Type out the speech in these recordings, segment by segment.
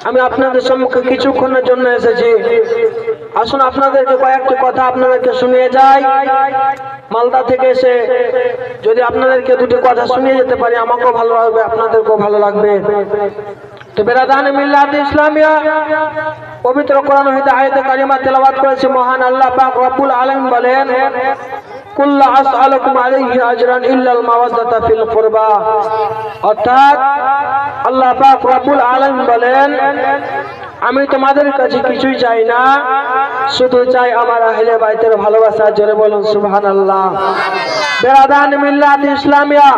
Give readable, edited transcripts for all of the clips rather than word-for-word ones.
আমি আপনাদের সম্মুখে কিছুক্ষণের জন্য এসেছি। আসুন আপনাদেরকে কয়েকটি কথা আপনাদেরকে শুনিয়ে যাই। মালদা থেকে এসে যদি আপনাদেরকে দুটি কথা শুনিয়ে যেতে পারি, আমাকেও ভালো লাগবে, আপনাদেরকেও ভালো লাগবে। তো বেরাদান মিল্লাত ইসলামিয়া পবিত্র কোরআন হইতে আয়াতে কারিমা তেলাওয়াত করেছে মহান আল্লাহ পাক রব্বুল আলামিন বলেন, কুল্লা আসআলুকুম আলাইহি আজরান ইল্লাল মাওয়াদ্দাতা ফিল কুরবা। অর্থাৎ আল্লাহ পাক রব্বুল আলামিন বলেন, আমি তোমাদের কাছে কিছুই চাই না, শুধু চাই আমার আহলে বাইতের ভালোবাসা। জোরে বলুন সুবহানাল্লাহ। বেরাদান মিল্লাত ইসলামিয়া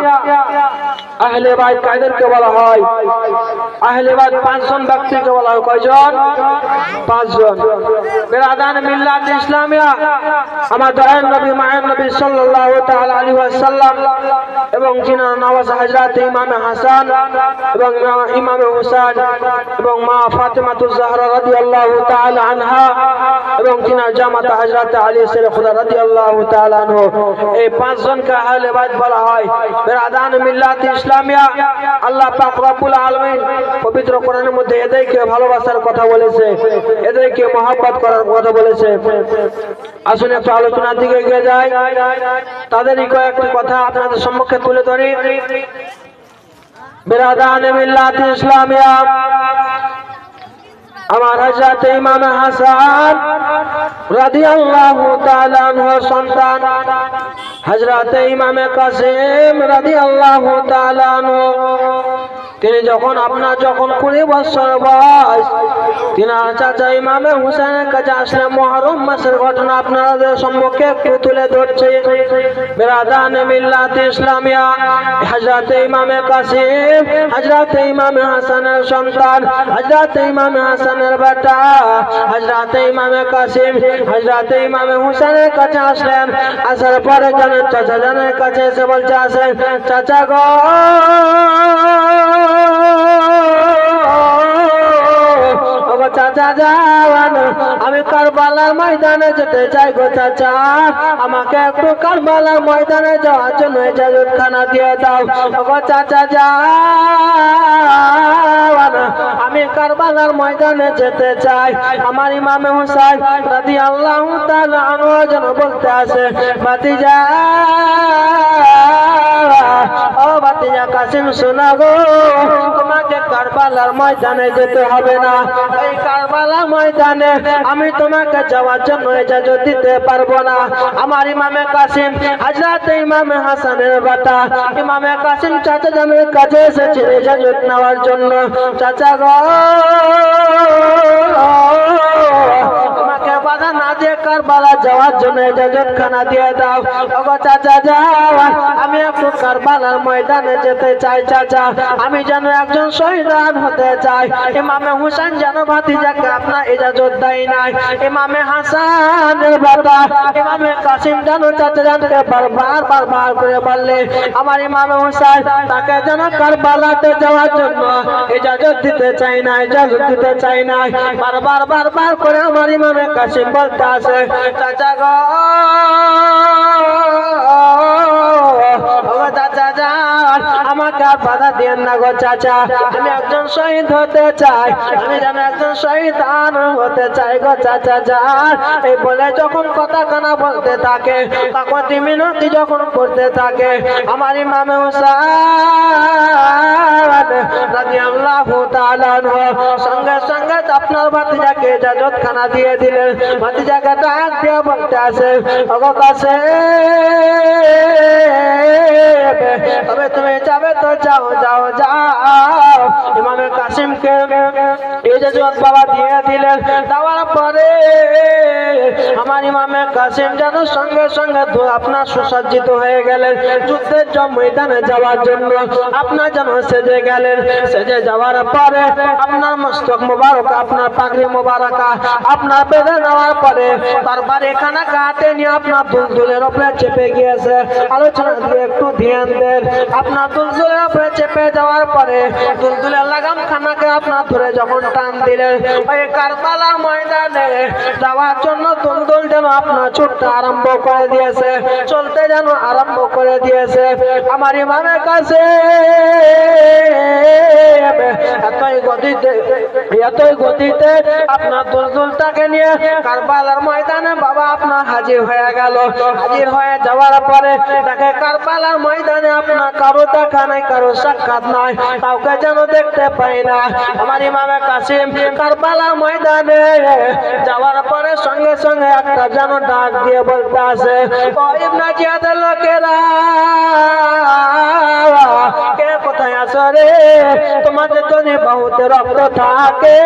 আহলে বাইত কাদেরকে বলা হয়? আহলে বাইত 5 জন ব্যক্তিকে বলা হয়। কয়জন? 5 জন। বেরাদান মিল্লাত ইসলামিয়া আমার দয়ার নবী মায়ের নবী সাল্লাল্লাহু তাআলা আলাইহি ওয়াসাল্লাম এবং জিনা নওয়াজ হযরত ইমাম হাসান এবং ইমাম হুসাইন এবং মা ফাতেমাতুজ জাহরা রাদিয়াল্লাহু তাআলা আনহা এবং জিনা জামাত হযরত আলী সাইয়্যিদ খুদা রাদিয়াল্লাহু তাআলা আনহু, এই 5 জনকে আহলে বাইত বলা হয়। বেরাদান মিল্লাত ইসলামিয়া আল্লাহ পাক রব্বুল আলামিন পবিত্র কোরআনের মধ্যে এদেরকে ভালোবাসার কথা বলেছে, এদেরকে মহব্বত করার কথা বলেছে। আসুন একটু আলোচনার দিকে এগিয়ে যাই, তাদেরই কয়েকটি কথা আপনাদের সম্মুখে তুলে ধরি। বেরাদান মিল্লাত ইসলামিয়া আমার হযরত ইমাম হাসান রাদিয়াল্লাহু তাআলা আনহুর সন্তান হযরত ইমাম কাসিম রাদিয়াল্লাহু তাআলা আনহু, তিনি যখন 20 বছর বয়স, তিনার চাচা ইমাম হুসাইনের কাছে আসলে মুহররম মাসের ঘটনা আপনাদের সম্মুখে একটু তুলে ধরছে। বেরাদান মিল্লাত ইসলামিয়া হযরত ইমাম কাসিম হযরত ইমাম হাসানের সন্তান, হযরত ইমাম হাসানের বেটা হযরত ইমাম কাসিম হযরত ইমাম হুসাইনের কাছে আসলেন। আসার পরে জানেন চাচা জানের কাছে এসে বলছে, আসেন চাচা গো, চাচা যাওয়ান, আমি কারবালার ময়দানে যেতে চাই গো চাচা, আমাকে একটু কারবালার ময়দানে যাওয়ার জন্য ইজাজত খানা দিয়ে দাও গো চাচা যাওয়ান, আমি কারবালার ময়দানে যেতে চাই। আমার ইমাম হুসাইন রাদিয়াল্লাহু তাআলা আনহু যেন বলতে আসে, ভাতিজা ও ভাতিজা কাসিম শোনা গো, তোমাকে কারবালার ময়দানে যেতে হবে না। এই কারবালার ময়দানে আমি তোমাকে যাওয়ার জন্য ইজাজত দিতে পারবো না। আমার ইমামে কাসিম হযরত ইমাম হাসানের বেটা ইমামে কাসিম চাচা জানের কাছে এসেছে ইজাজত নেওয়ার জন্য। চাচা গো, তোমাকে বাধা না দিয়ে কারবালা যাওয়ার জন্য ইজাজত খানা দিয়ে দাও গো চাচা যাও, আমি একটু কারবালার ময়দানে যেতে চাই চাচা, আমি যেন একজন শহীদ হতে চাই। ইমামে হুসাইন যেন ভাতিজাকে আপনার ইজাজত দেয় নাই। ইমামে হাসানের বেটা ইমামে কাসিম যেন চাচা জানকে বারবার করে বললে, আমার ইমামে হুসাইন তাকে যেন কারবালাতে যাওয়ার জন্য ইজাজত দিতে চাই না, ইজাজত দিতে চাই না। বারবার করে আমার ইমামে কাসিম বলতে আসে, চাচা গো, চাচা যান, আমাকে আর বাধা দিয়েন না গো চাচা, আমি একজন শহীদ হতে চাই, আমি যেন একজন শহীদ হতে চাই গো চাচা যান। এই বলে যখন কথা কানা বলতে থাকে, কাকতি মিনতি যখন করতে থাকে, আমার ইমাম হুসাইন রাদিয়াল্লাহু তাআলা আনহু সঙ্গে সঙ্গে আপনার ভাতিজাকে ইজাজত খানা দিয়ে দিলেন। ভাতিজাকে ডাক দিয়ে বলতে আসে, ওগো কাসিম, তবে তুমি যাবে তো যাও যাও যাও। ইমামে কাসিমকে ইজাজত বাবা দিয়ে দিলেন। দেওয়ার পরে আমার ইমামে কাসিম যেন সঙ্গে সঙ্গে আপনার সুসজ্জিত হয়ে গেলেন যুদ্ধের ময়দানে যাওয়ার জন্য। আপনার যেন সেজে গেলেন, সেজে যাওয়ার পরে আপনার মস্তক মোবারক, আপনার পাগড়ি মোবারকা আপনার বেঁধে নেওয়ার পরে তারপর এখানে কাটে নিয়ে আপনার দুলদুলের উপরে চেপে গিয়েছে। আলোচনা দিয়ে একটু ধ্যান দেন। আপনার দুলদুলের দুলদুলের উপরে চেপে যাওয়ার পরে দুলদুলের লাগাম খানাকে আপনার ধরে যখন টান দিলেন, ওই কারবালার ময়দানে যাওয়ার জন্য দুলদুল যেন আপনার ছুটতে আরম্ভ করে দিয়েছে, চলতে যেন আরম্ভ করে দিয়েছে। আমার ইমামের কাছে এতই গতিতে আপনার দুলদুলটাকে নিয়ে কারবালার ময়দানে বাবা আপনার হাজির হয়ে গেল। হাজির হয়ে যাওয়ার পরে তাকে কারবালার ময়দানে আপনার কারো দেখা নাই, কারো সাক্ষাৎ নাই, কাউকে যেন দেখতে পাই না। আমার ইমামে কাসিম কারবালার ময়দানে যাওয়ার পরে সঙ্গে সঙ্গে একটা যেন ডাক দিয়ে বলতে আছে, ও ইবনে জিয়াদের লোকেরা, কে কোথায় আছো রে? তোমাদের যদি বহুত রক্ত থাকে,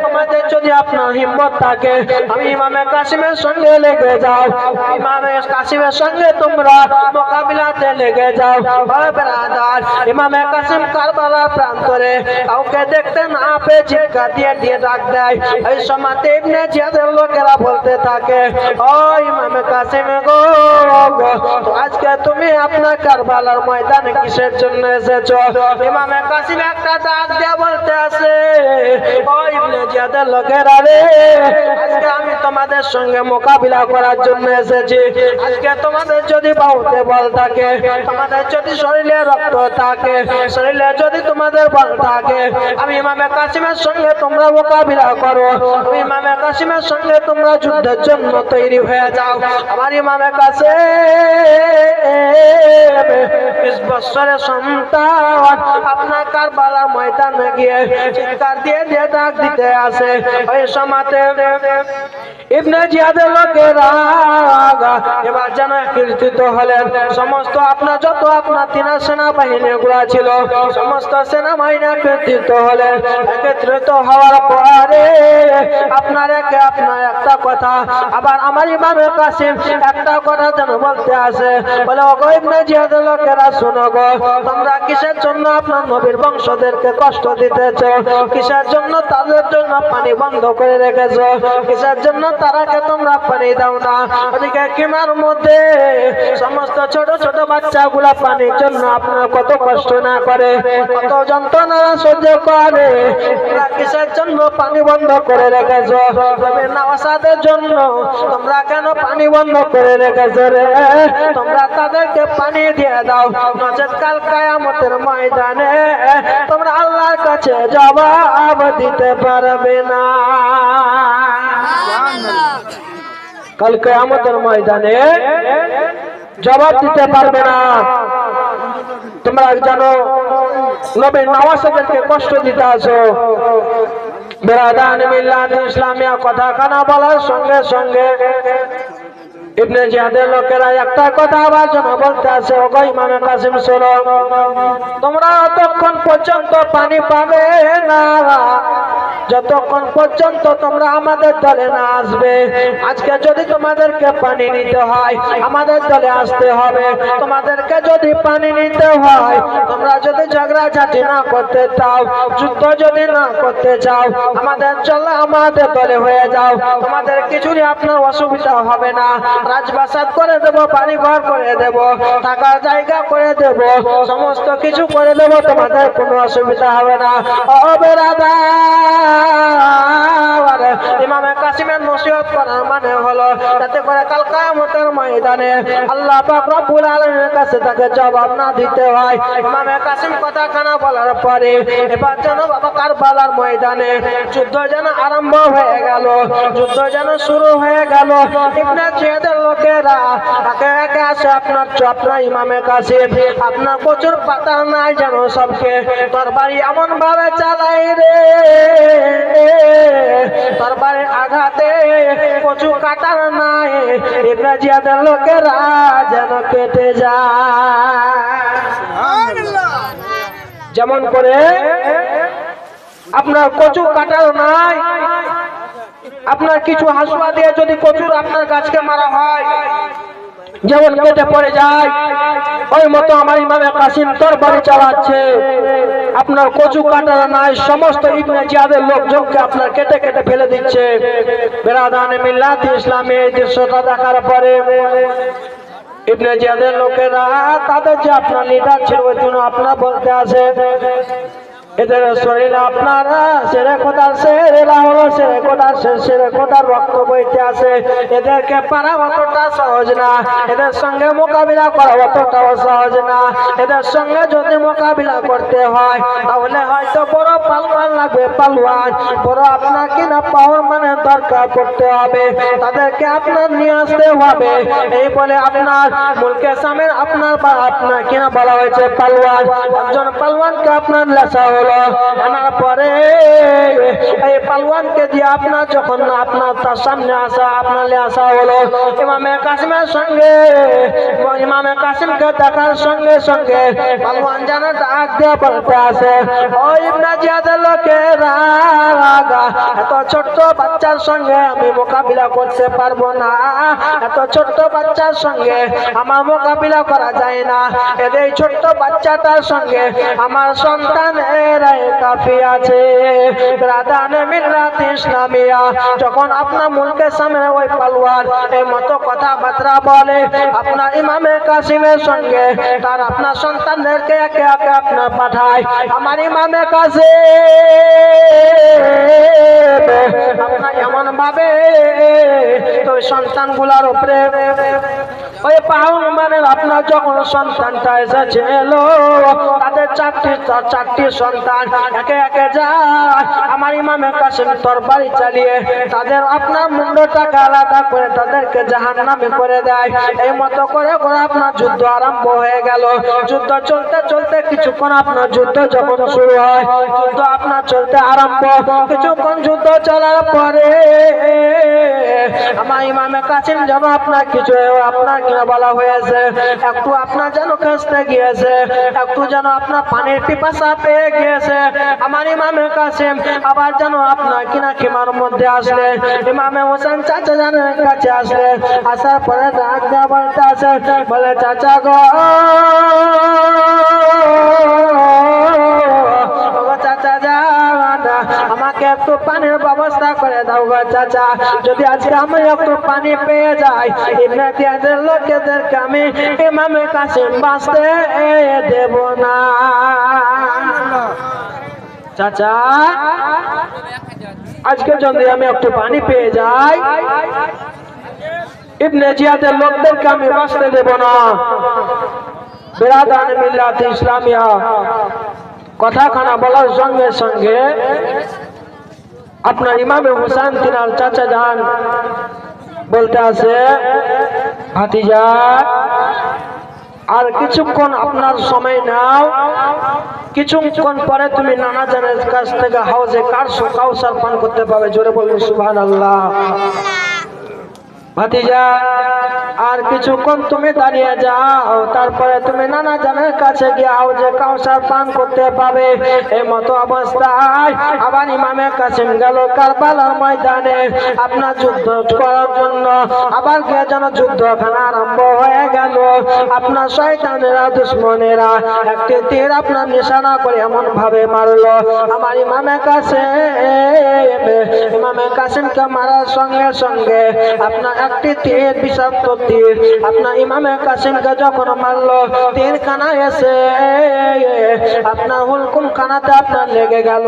তোমাদের যদি আপনার হিম্মত থাকে, আমি ইমামে কাসিমের সঙ্গে লেগে যাও, ইমামে কাসিমের সঙ্গে তোমরা মোকাবিলাতে লেগে যাও। ব্রাদার, ইমামে কাসিম কারবালার প্রান্তরে কাউকে দেখতে না পেয়ে চিৎকার দিয়ে দিয়ে ডাক দেয়। এই সময় ইবনে জিয়াদের লোকেরা বলতে থাকে, ও ইমামে কাসিম গো, আজকে তুমি আপনার কারবালার ময়দানে কিসের জন্য এসেছো? ইমামে কাসিম একটা ডাক দিয়ে বলতে আছে, ও ইবনে জিয়াদের লোকেরা রে, আজকে আমি তোমাদের সঙ্গে মোকাবিলা করার জন্য এসেছি। আজকে তোমাদের যদি বাহুতে বল থাকে, তোমাদের যদি শরীরে রক্ত থাকে, শরীরে যদি তোমাদের বল থাকে, আমি ইমামে কাসিমের সঙ্গে তোমরা মোকাবিলা করো, আমি ইমামে কাসিমের সঙ্গে তোমরা যুদ্ধের জন্য তৈরি হয়ে যাও। আমার ইমামে কাছে 20 বছরের সন্তান আপনার কারবালার ময়দানে গিয়ে চিৎকার দিয়ে দিয়ে ডাক দিতে আসে। ওই সময়তে ইবনে জিয়াদের লোকেরা এবার যেন একত্রিত হলেন। সমস্ত আপনার যত আপনার তিনা সেনাবাহিনী গুলা ছিল, সমস্ত সেনাবাহিনী একত্রিত হলেন। একত্রিত হওয়ার পরে আপনার একটা কথা, আবার আমার ইমামে কাসিম একটা কথা যেন বলতে আসে, বলে ওগো ইবনে জিয়াদের লোকেরা শোনো গো, তোমরা কিসের জন্য আপনার নবীর বংশদেরকে কষ্ট দিতেছ? কিসের জন্য তাদের জন্য পানি বন্ধ করে রেখেছো? কিসের জন্য তারাকে তোমরা পানি দাও না? ওদিকে কিমার মধ্যে সমস্ত ছোট ছোট বাচ্চাগুলা পানির জন্য আপনার কত কষ্ট না করে, কত যন্ত্রণা সহ্য করে, তোমরা কিসের জন্য পানি বন্ধ করে রেখেছো? নবীর নওয়াসাদের জন্য তোমরা কেন পানি বন্ধ করে রেখেছো রে? তোমরা তাদেরকে পানি দিয়ে দাও, নচেৎ কাল কিয়ামতের ময়দানে তোমরা আল্লাহর কাছে জবাব দিতে পারবে না। কাল কিয়ামতের ময়দানে জবাব দিতে পারবে না। তোমরা জানো নবীর নওয়াসাদেরকে কষ্ট দিতে আছো। বেরাদান মিল্লাত ইসলামিয়া কথা কানা বলার সঙ্গে সঙ্গে ইবনে জিয়াদের লোকেরা একটা কথা আবার যেন বলতে আছে, ওগো ইমামে কাসিম শোনো, তোমরা ততক্ষণ পর্যন্ত পানি পাবে না যতক্ষণ পর্যন্ত তোমরা আমাদের দলে না আসবে। আজকে যদি তোমাদেরকে পানি নিতে হয়, আমাদের দলে আসতে হবে। তোমাদেরকে যদি পানি নিতে হয়, তোমরা যদি ঝগড়াঝাটি না করতে চাও, যুদ্ধ যদি না করতে চাও, আমাদের দলে হয়ে যাও। তোমাদের কিছুই আপনার অসুবিধা হবে না। রাজপ্রাসাদ করে দেব, বাড়ি ঘর করে দেব, থাকার জায়গা করে দেব, সমস্ত কিছু করে দেব, তোমাদের কোনো অসুবিধা হবে না। ও বেরাদার, ইমামে কাসিমের নসিহত করার মানে হলো যাতে করে কাল কিয়ামতের ময়দানে আল্লাহ পাক রব্বুল আলামিনের কাছে তাকে জবাব না দিতে হয়। ইমামে কাসিম কথা কানা বলার পরে এবার যেন বাবা কারবালার ময়দানে যুদ্ধ যেন আরম্ভ হয়ে গেল, যুদ্ধ যেন শুরু হয়ে গেল। ইবনে জিয়াদের লোকেরা একে একে আসে আপনার ইমামে কাসিম, আপনার প্রচুর পাতা নাই যেন সবকে তরবারি এমন ভাবে চালাই রে, তরবারি আঘাতে কচু কাটার নাই, ইবনে জিয়াদের লোকেরা যেন কেটে যায়। যেমন করে আপনার কচু কাটার নাই, আপনার কিছু হাসুয়া দিয়ে যদি কচুর আপনার গাছকে মারা হয় যেমন কেটে পড়ে যায়, ওই মতো আমার ইমামে কাসিম তরবারি চালাচ্ছে, আপনার কচু কাটার নাই, সমস্ত ইবনে জিয়াদের লোকজনকে আপনার কেটে কেটে ফেলে দিচ্ছে। বেরাদানে মিল্লাত ইসলামী এই দৃশ্যটা দেখার পরে ইবনে জিয়াদের লোকেরা তাদের যে আপনার লিডার ছিল ওই জন্য আপনার বলতে আছে এদের শরীরে আপনার সেরেকোটার রক্ত বইতে আছে। এদেরকে পারা অতটা সহজ না, এদের সঙ্গে মোকাবিলা করা অতটাও সহজ না। এদের সঙ্গে যদি মোকাবিলা করতে হয় তাহলে হয়তো বড় পালওয়ান লাগবে, পালওয়ান বড় আপনার কিনা পাওয়ার মানে দরকার করতে হবে, তাদেরকে আপনার নিয়ে আসতে হবে। এই বলে আপনার মুলকে সামের আপনার কিনা বলা হয়েছে পালওয়ান। একজন পালওয়ানকে আপনার লেসা হলো, আনার পরে এই পালওয়ানকে দিয়ে আপনার যখন আপনার তার সামনে আসা আপনার আসা হলো, ইমামে কাসিমের সঙ্গে ইমামে কাসিমকে দেখার সঙ্গে সঙ্গে পালওয়ান যেন ডাক দিয়ে বলতে আসে, ও ইবনে জিয়াদের লোকেরা, এত ছোট্ট বাচ্চার সঙ্গে আমি মোকাবিলা করতে পারবো না, এত ছোট্ট বাচ্চার সঙ্গে আমার মোকাবিলা করা যায় না। এদের ছোট্ট বাচ্চাটার সঙ্গে আমার সন্তান কাফি আছে। রাদানে মিল্লাত ইসলামিয়া যখন আপনার মুলকে সামনে ওই পালওয়ান এই মতো কথাবার্তা বলে আপনার ইমামে কাসিমের সঙ্গে তার আপনার সন্তানদেরকে একে একে আপনার পাঠায়। আমার ইমামে কাসিম আপনার এমন ভাবে তো সন্তানগুলার উপরে ওই পাউন মানে আপনার যখন সন্তানটা এসেছিল তাদের চারটি সন্তান একে একে যায়, আমার ইমামে কাসিম তরবারি চালিয়ে তাদের আপনার মুন্ডটাকে আলাদা করে তাদেরকে জাহান্নামে করে দেয়। এই মতো করে আপনার যুদ্ধ আরম্ভ হয়ে গেল। যুদ্ধ চলতে চলতে কিছুক্ষণ আপনার যুদ্ধ যখন শুরু হয়, যুদ্ধ আপনার চলতে আরম্ভ, কিছুক্ষণ যুদ্ধ চলার পরে আমার ইমামে কাসিম যেন আপনার কিছু আপনার কিনা বলা হয়েছে একটু আপনার যেন কাছতে গিয়েছে, একটু যেন আপনার পানির পিপাসা পেয়ে গিয়েছে। আমার ইমামে কাসিম আবার যেন আপনার কিনা খিমার মধ্যে আসলে ইমামে হোসেন চাচা জানের কাছে আসলে, আসার পরে ডাক দেওয়া বলতে আসে, বলে চাচা গো চাচা যান আমাকে একটু পানির ব্যবস্থা করে দাও গো চাচা, যদি আজকে আমি একটু পানি পেয়ে যাই ইবনে জিয়াদের লোকেদেরকে আমি ইমামে কাসিম বাঁচতে দেব না। চাচা আজকে যদি আমি একটু পানি পেয়ে যাই ইবনে জিয়াদের লোকদেরকে আমি বাঁচতে দেব না। বিরাদান মিল্লাত ইসলামিয়া কথাখানা বলার সঙ্গে সঙ্গে আপনার ইমামে হোসেন তিনার চাচা যান বলতে আছে, ভাতিজা আর কিছুক্ষণ আপনার সময় নাও, কিছুক্ষণ পরে তুমি নানা জানের কাছ থেকে হাউজে কাউসার পান করতে পাবে। জোরে বলুন সুবহানাল্লাহ। ভাতিজা আর কিছুক্ষণ তুমি দাঁড়িয়ে যাও, তারপরে তুমি নানা জানের কাছে গিয়ে হাউজে কাউসার পান করতে পাবে। এই মতো অবস্থায় আবার ইমামে কাসিম গেল কারবালার ময়দানে আপনার যুদ্ধ করার জন্য। আবার গিয়ে যেন যুদ্ধখানা আরম্ভ হয়ে গেল। আপনার শয়তানেরা দুশ্মনেরা একটি তীর আপনার নিশানা করে এমন ভাবে মারলো, আমার ইমামে কাসিমকে মারার সঙ্গে সঙ্গে আপনার একটি তীর বিষাক্ত তীর আপনার ইমামে কাসিমকে যখন মারলো, তীর খানা এসে আপনার হুলকুম খানাতে আপনার লেগে গেল।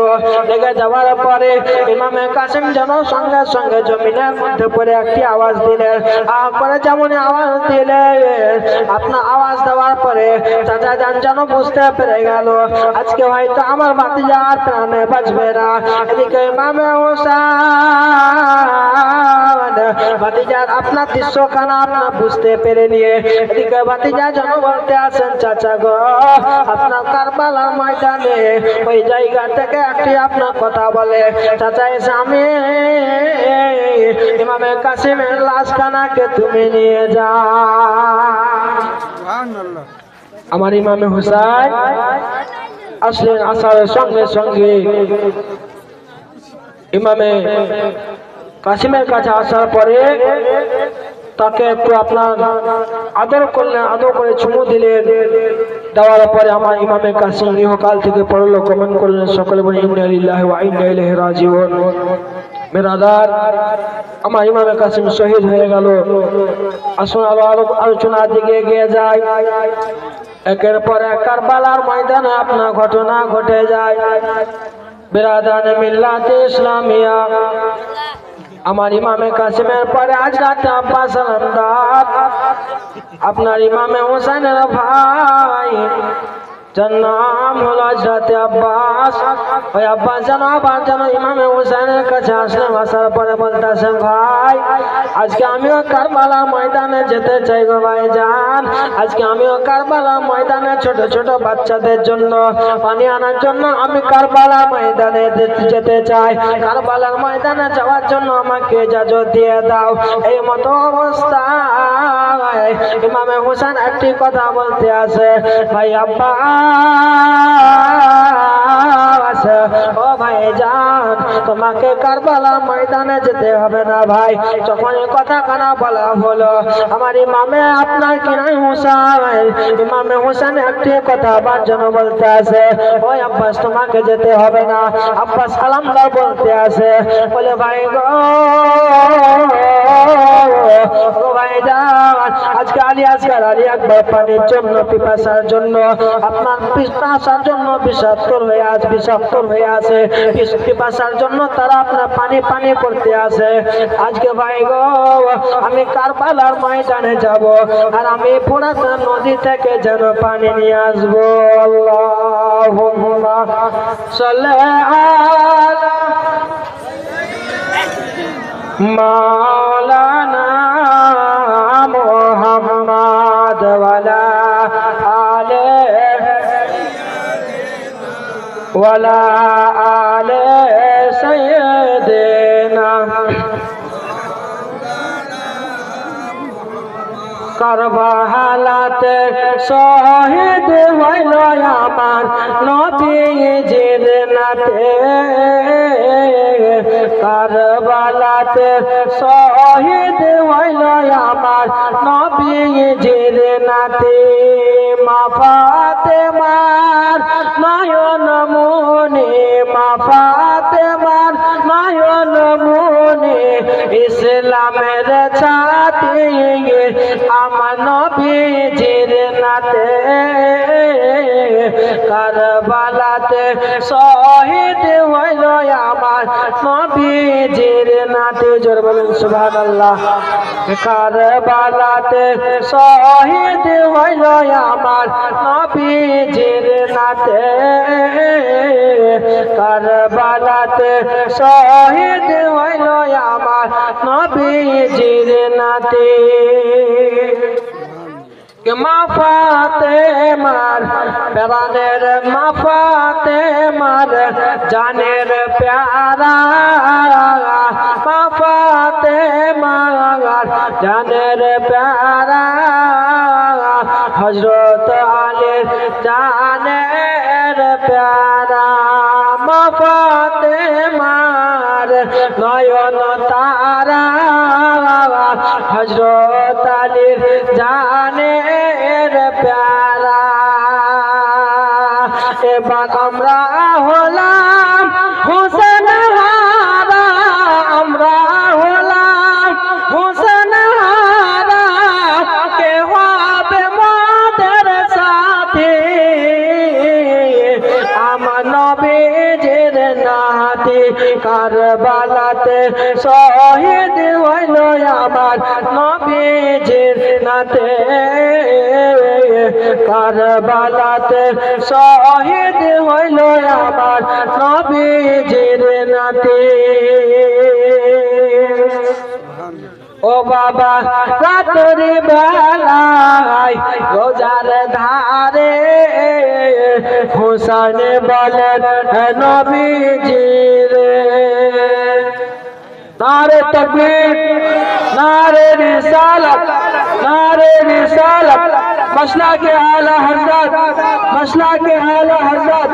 লেগে যাওয়ার পরে ইমামে কাসিম যেন সঙ্গে সঙ্গে জমিনের মধ্যে পড়ে একটি আওয়াজ দিলেন। পরে যেমন আওয়াজ দিলেন আপনার আওয়াজ দেওয়ার পরে চাচা যান যেন বুঝতে পেরে গেল আজকে হয়তো আমার ভাতিজা আর প্রাণে বাঁচবে না। এদিকে ইমামে হোসেন ভাতিজার আপনার দৃশ্যখানা আপনার বুঝতে পেরে নিয়ে এদিকে ভাতিজা যেন বলতে আসেন, চাচা গো আপনার কারবালার ময়দানে ওই জায়গা থেকে একটি আপনার কথা বলে। চাচা এসে আমি ইমামে কাসিমের লাশখানাকে তুমি নিয়ে যাও। আমার ইমামে হোসেন আসলেন, আসার সঙ্গে সঙ্গে ইমামে কাসিমের কাছে আসার পরে তাকে একটু আপনার আদর করলেন, আদর করে চুমু দিলেন। দেওয়ার পরে আমার ইমামে কাসিম ইহকাল থেকে পরলোক গমন করলেন। সকলে বলে ইন্না লিল্লাহি ওয়া ইন্না ইলাইহি রাজিউন। বেরাদার, আমার ইমামে কাসিম শহীদ হয়ে গেল। আসুন আলোচনার দিকে এগিয়ে যায়। একের পর এক কারবালার ময়দানে আপনার ঘটনা ঘটে যায়। বেরাদান মিল্লাতে ইসলামিয়া, আমার ইমামে কাসিমের পরে আজ রাতে আব্বাস আলমদার, আপনার ইমামে হোসেনের ভাই, যার নাম হলো হযরতে আব্বাস। ওই আব্বাস যেন আবার যেন ইমামে হোসেনের কাছে আসলেন। আসার পরে বলতেছেন, ভাই আজকে আমিও কারবালার ময়দানে যেতে চাই গো ভাইজান। আজকে আমিও কারবালার ময়দানে ছোট ছোট বাচ্চাদের জন্য পানি আনার জন্য আমি কারবালার ময়দানে যেতে চাই। কারবালার ময়দানে যাওয়ার জন্য আমাকে ইজাজত দিয়ে দাও। এই মতো অবস্থায় ইমামে হোসেন একটি কথা বলতে আছে, ভাই আব্বাস, ও ভাইজান, তোমাকে কারবালার ময়দানে যেতে হবে না ভাই। যখন এই কথা কানা বলা হলো, আমার ইমামে আপনার কি নাই হোসেন, ইমামে হোসেন একটি কথা আবার যেন বলতে আছে, ওই আব্বাস তোমাকে যেতে হবে না। আব্বাস আলমদার বলতে আছে, বলে ভাই গো ভাইজান, আজকে আলী আসগার আলী আকবর পানির জন্য পিপাসার জন্য আপনার পিপাসার জন্য বিষাক্ত হয়ে আছে পিপাসার জন্য তারা আপনার পানি পানি করতে আছে। আজকে ভাই গো আমি কারবালার ময়দানে যাব, আর আমি পুরাতন নদী থেকে যেন পানি নিয়ে আসবো। আল্লাহুম্মা সাল্লি আলা মাওলানা মুহাম্মদ ওয়ালা আলে সাইয়্যিদিনা। কারবালাতে শহীদ হইল আমার নবীজির নাতে, কারবালাতে শহীদ হইল আমার নবীজির নাতে। মা ফাতেমার নয়ন মনে, মা ফাতেমার নয়ন মনে, ইসলামের ছাতি আমার নবীজির নাতে। কারবালাতে শহীদ হইল আমার নবীজির নাতে। জোর বলেন সুবহানাল্লাহ। কারবালাতে শহীদ হইল আমার নবীজির নাতে, কারবালাতে শহীদ হইল আমার নবীজির নাতে। মা ফাতেমার প্রাণের, মা ফাতেমার জানের প্যারা, মা ফাতেমার জানের প্যারা, হযরত আলীর জানের প্যারা। মা ফাতেমার নয়ন তারা, হযরত আলীর জানের প্যারা। এবার আমরা হলাম হোসেন হারা, আমরা হলাম হোসেন হারা, কে হবে মোদের সাথী আমার নবীজির নাতি। কারবালাতে শহীদ হইল আমার নবীজির নাতে, কারবালাতে শহীদ হইল আমার নবীজির নাতে। ও বাবা রাত্রি বেলায় রোজার ধারে হোসেন বলেন নবীজির, নারে তাকবীর, নারে রিসালাত, নারে রিসালাত। मसला के आला हजरत, मसला के आला हजरत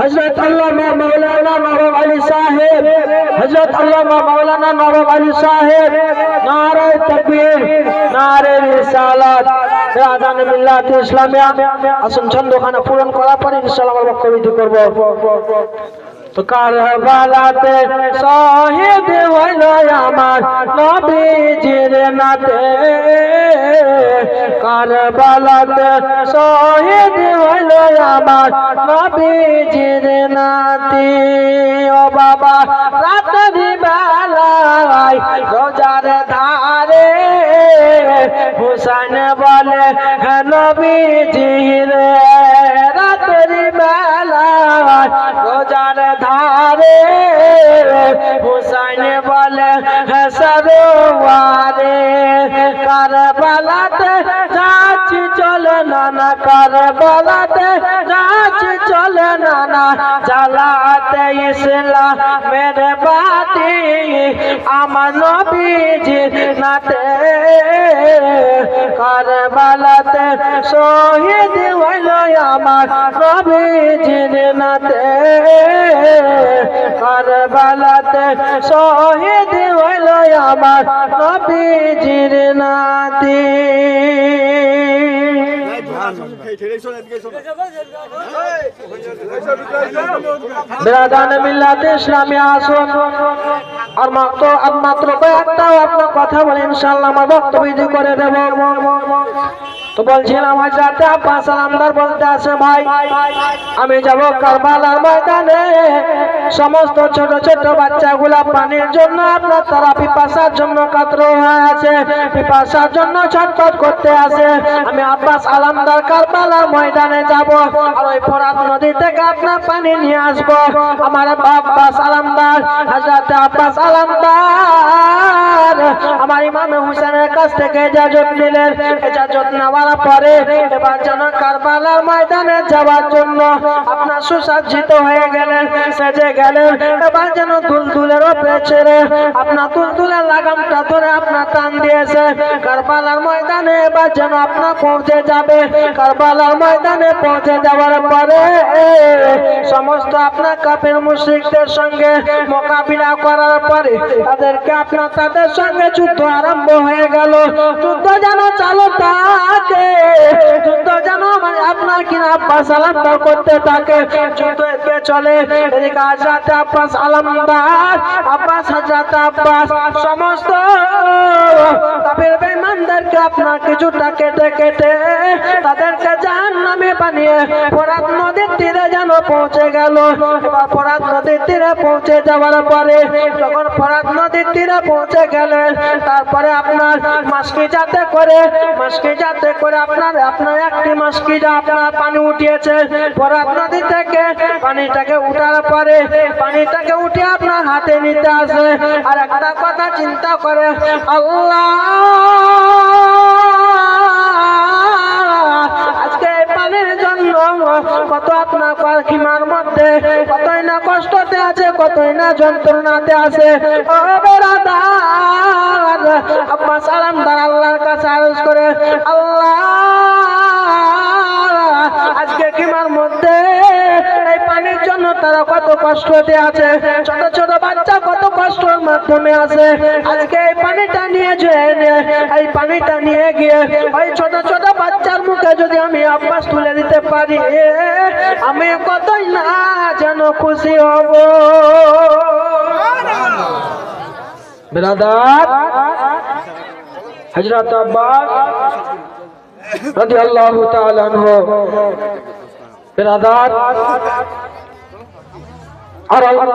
हजरत अल्लामा मौलाना नवाब अली साहेब, हजरत अल्लामा मौलाना नवाब अली साहेब। नारे तकबीर, नारे रिसालात। আযান মিল্লাত ইসলামিয়া। আসুন ছন্দখানা পূরণ করার পরে ইনশাআল্লাহ আমরা কবিতা করব। তো কারবালাতে শহীদ হইল আমার নবীজির নাতে, কারবালাতে শহীদ হইল আমার নবীজির নাতি। ও বাবা রাতের বেলায় রোজার ধারে হুসাইন বলে হে নবীজির, রাতের বেলায় রোজার ধারে হুসাইন বলে হে সরওয়ারে, কারবালাতে যাচ্ছি চলে নানা, কারবালাতে যাচ্ছি চলে নানা, জ্বালাতে ইসলামের বাতি আমার নবীজির নাতে, কারবালাতে শহীদ হইল আমার নবীজির নাতে, কারবালাতে শহীদ হইল আমার নবীজির নাতি। বিরাদান মিল্লাত ইসলামী আসুন, আর মাত্র কয়েকটাও আপনার কথা বলে ইনশাআল্লাহ আমার বক্তব্য করে দেব। তো বলছিলাম হযরত আব্বাস আলমদার বলতে আছে, ভাই আমি যাব কারবালার ময়দানে, সমস্ত ছোট ছোট বাচ্চাগুলা পানির জন্য আপনার তারা পিপাসার জন্য কাতর হয়ে আছে, পিপাসার জন্য ছটফট করতে আছে। আমি আব্বাস আলমদার কারবালার ময়দানে যাব, আর ওই ফোরাত নদী থেকে আপনার পানি নিয়ে আসবো। আমার আব্বাস আলমদার, হযরত আব্বাস আলমদার আমার ইমাম হুসেনের কাছ থেকে ইজাজত নিলেন। ইজাজত নেওয়ার পরে এবার যেন কারবালার ময়দানে যাওয়ার জন্য আপনার সুসজ্জিত হয়ে গেলেন, সেজে গেলেন। এবার যেন দুলদুলের উপরে ছেড়ে আপনার দুলদুলের লাগামটা ধরে আপনার টান দিয়েছে কারবালার ময়দানে। এবার যেন আপনার পৌঁছে যাবে। কারবালার ময়দানে পৌঁছে যাওয়ার পরে সমস্ত আপনার কাফের মুশরিকদের সঙ্গে মোকাবিলা করার পরে তাদেরকে আপনার তাদের সঙ্গে যুদ্ধ আরম্ভ হয়ে গেল। যুদ্ধ যেন চালু থাকে, যুদ্ধ যেন আপনার কিনা আব্বাস আলমদার করতে থাকে। যুদ্ধ চলে, এদিকে হযরত আব্বাস আলমদার, আব্বাস হযরত আব্বাস সমস্ত কাফের বেঈমানদেরকে আপনার কিছুটা কেটে কেটে তাদেরকে জাহান্নামে বানিয়ে ফোরাত নদীর তীরে যেন পৌঁছে গেল। এবার ফোরাত নদীর তীরে পৌঁছে যাওয়ার পরে যখন ফোরাত নদীর তীরে পৌঁছে গেলেন, তারপরে আপনার মাসকিজাতে করে আপনার একটি মাসকিজা আপনার পানি উঠিয়েছে ফোরাত নদী থেকে। পানিটাকে উঠার পরে পানিটাকে উঠে আপনার হাতে নিতে আসে, আর একটা কথা চিন্তা করে, আল্লাহ আজকে এই পানির জন্য কত আপনার খিমার মধ্যে কতই না কষ্টতে আছে, কতই না যন্ত্রণাতে আছে। ও বেরাদার, আব্বাস আলমদার আল্লাহর কাছে আরজ করে, আল্লাহ আজকে খিমার মধ্যে এই পানির জন্য তারা কত কষ্টতে আছে, ছোট ছোট বাচ্চা কত কষ্টের মাধ্যমে আছে। আজকে এই পানিটা নিয়ে গিয়ে ওই ছোট ছোট বাচ্চার মুখে যদি আমি আব্বাস তুলে দিতে পারি, আমি কতই না যেন খুশি হব। বিরাদার, হযরত আব্বাস রাদিয়াল্লাহু তাআলা আনহু, বিরাদার, আর আল্লাহ